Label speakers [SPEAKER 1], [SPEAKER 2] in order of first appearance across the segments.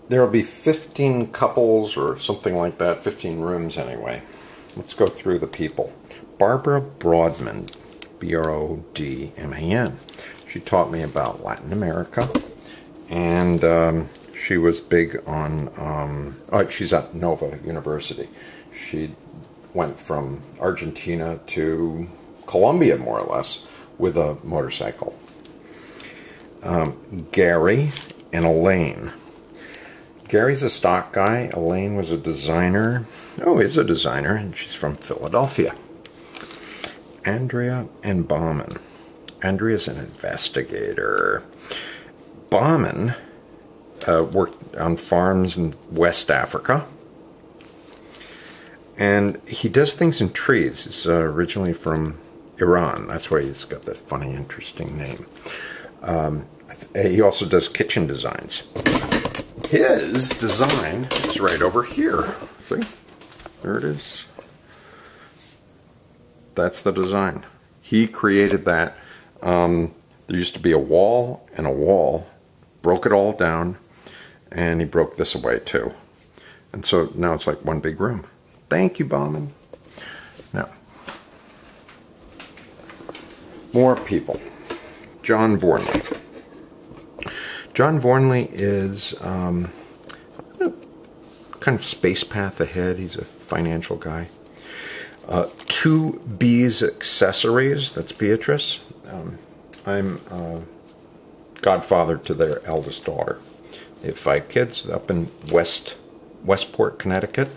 [SPEAKER 1] there will be 15 couples or something like that, 15 rooms anyway. Let's go through the people. Barbara Brodman, B-R-O-D-M-A-N. She taught me about Latin America, and she was big on, she's at Nova University. She went from Argentina to Colombia, more or less, with a motorcycle. Gary and Elaine. Gary's a stock guy. Elaine was a designer. Oh, is a designer, and she's from Philadelphia. Andrea and Bauman. Andrea's an investigator. Bauman worked on farms in West Africa. And he does things in trees. He's originally from Iran. That's why he's got that funny, interesting name. He also does kitchen designs. His design is right over here. See? There it is. That's the design. He created that. There used to be a wall and a wall. Broke it all down. And he broke this away too. And so now it's like one big room. Thank you, Bauman. Now, more people. John Vornley. John Vornley is kind of space path ahead. He's a financial guy. 2B's Accessories. That's Beatrice. I'm godfather to their eldest daughter. They have 5 kids up in Westport, Connecticut.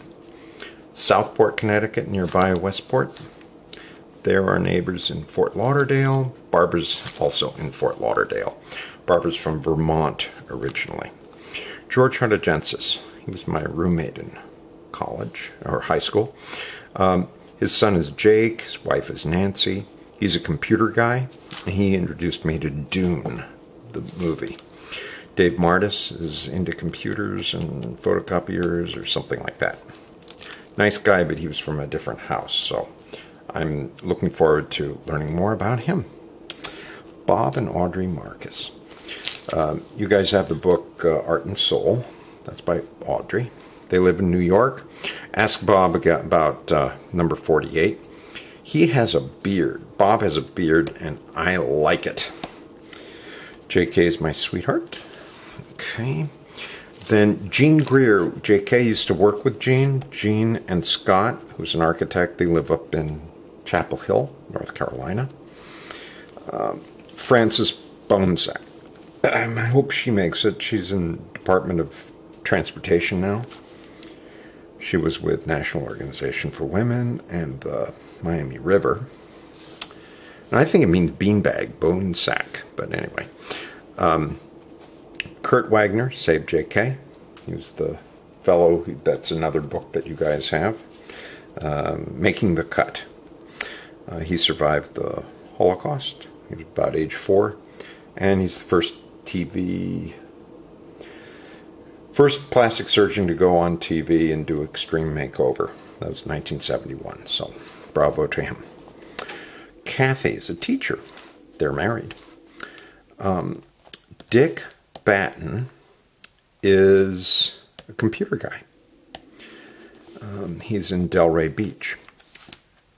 [SPEAKER 1] Southport, Connecticut, nearby Westport. They're our neighbors in Fort Lauderdale. Barbara's also in Fort Lauderdale. Barbara's from Vermont originally. George Hartogensis. He was my roommate in college, or high school. His son is Jake. His wife is Nancy. He's a computer guy. And he introduced me to Dune, the movie. Dave Martis is into computers and photocopiers or something like that. Nice guy, but he was from a different house, so I'm looking forward to learning more about him. Bob and Audrey Marcus. You guys have the book Art and Soul. That's by Audrey. They live in New York. Ask Bob about number 48. He has a beard. Bob has a beard, and I like it. JK is my sweetheart. Okay. Then Gene Greer. JK used to work with Gene. Gene and Scott, who's an architect. They live up in Chapel Hill, North Carolina. Frances Bonesack. I hope she makes it. She's in Department of Transportation now. She was with National Organization for Women and the Miami River. And I think it means beanbag, bone sack. But anyway. Kurt Wagner, Save JK. He was the fellow, that's another book that you guys have. Making the Cut. He survived the Holocaust. He was about age 4. And he's the first plastic surgeon to go on TV and do Extreme Makeover. That was 1971, so bravo to him. Kathy is a teacher. They're married. Dick Batten is a computer guy. He's in Delray Beach.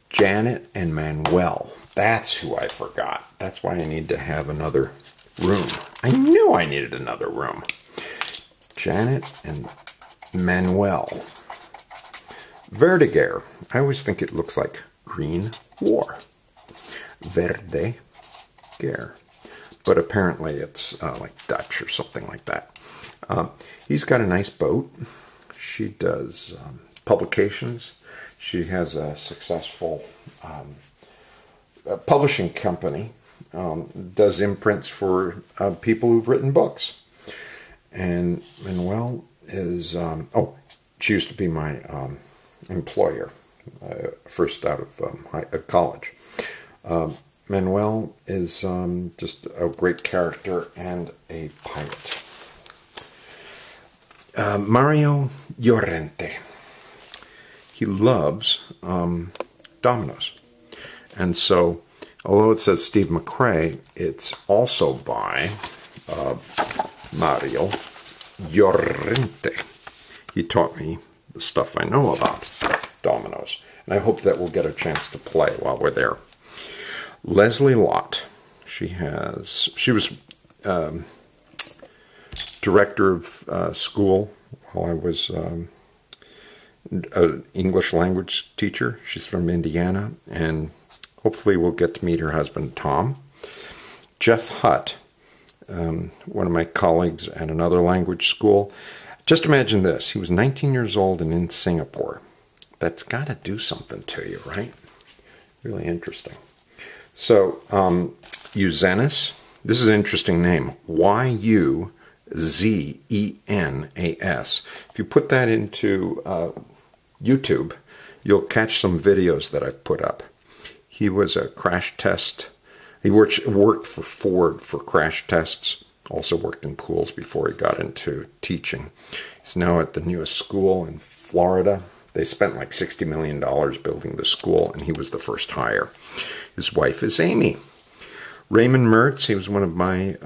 [SPEAKER 1] Janet and Manuel. That's who I forgot. That's why I need to have another room. I knew I needed another room. Janet and Manuel. Verdiger. I always think it looks like green war. Verde Ger. But apparently it's like Dutch or something like that. He's got a nice boat. She does publications. She has a successful publishing company. Does imprints for people who've written books. And Manuel is, she used to be my employer, first out of college. Manuel is just a great character and a pilot. Mario Llorente. He loves dominoes. And so, although it says Steve McRae, it's also by Mario Llorente. He taught me the stuff I know about dominoes. And I hope that we'll get a chance to play while we're there. Leslie Lott. She was director of school while I was an English language teacher. She's from Indiana, and hopefully we'll get to meet her husband, Tom. Jeff Hutt, one of my colleagues at another language school. Just imagine this. He was 19 years old and in Singapore. That's got to do something to you, right? Really interesting. So, Yuzenas. This is an interesting name. Y-U-Z-E-N-A-S. If you put that into YouTube, you'll catch some videos that I've put up. He was a crash test. He worked for Ford for crash tests. Also worked in pools before he got into teaching. He's now at the newest school in Florida. They spent like $60 million building the school, and he was the first hire. His wife is Amy. Raymond Merz, he was one of my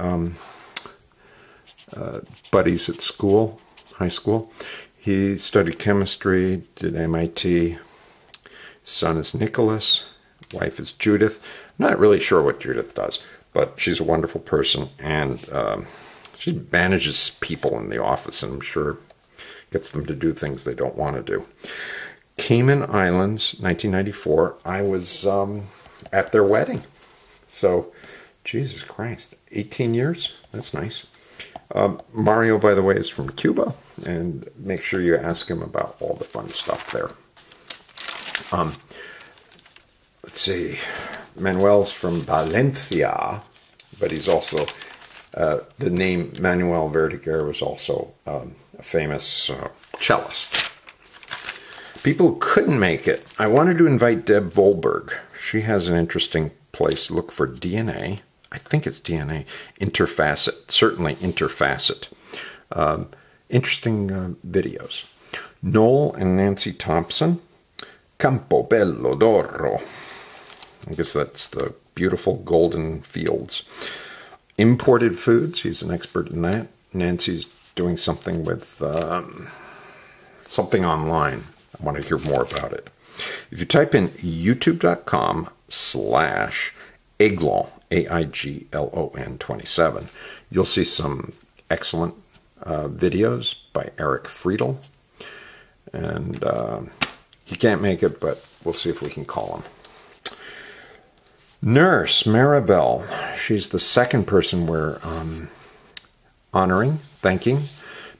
[SPEAKER 1] buddies at school, high school. He studied chemistry, did MIT. His son is Nicholas. Wife is Judith. I'm not really sure what Judith does, but she's a wonderful person, and she manages people in the office, and I'm sure gets them to do things they don't want to do. Cayman Islands, 1994. I was at their wedding. So, Jesus Christ, 18 years? That's nice. Mario, by the way, is from Cuba, and make sure you ask him about all the fun stuff there. Let's see. Manuel's from Valencia, but he's also, the name Manuel Verdiger was also a famous cellist. People who couldn't make it. I wanted to invite Deb Volberg. She has an interesting place. Look for DNA. I think it's DNA. Interfacet. Certainly interfacet. Interesting videos. Noel and Nancy Thompson. Campobello d'Oro. I guess that's the beautiful golden fields. Imported foods. She's an expert in that. Nancy's doing something with something online. I want to hear more about it. If you type in youtube.com/Aiglon, AIGLON 27, you'll see some excellent videos by Eric Friedel. And he can't make it, but we'll see if we can call him. Nurse Maribel. She's the second person we're honoring, thanking,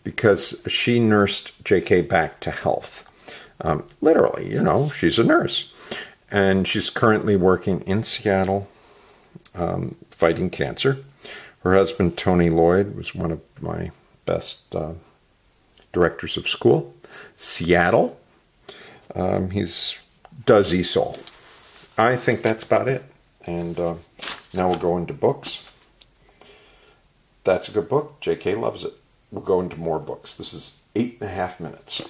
[SPEAKER 1] because she nursed JK back to health. Literally, you know, she's a nurse. And she's currently working in Seattle, fighting cancer. Her husband, Tony Lloyd, was one of my best directors of school. Seattle. He's does ESOL. I think that's about it. And now we'll go into books. That's a good book. JK loves it. We'll go into more books. This is 8.5 minutes.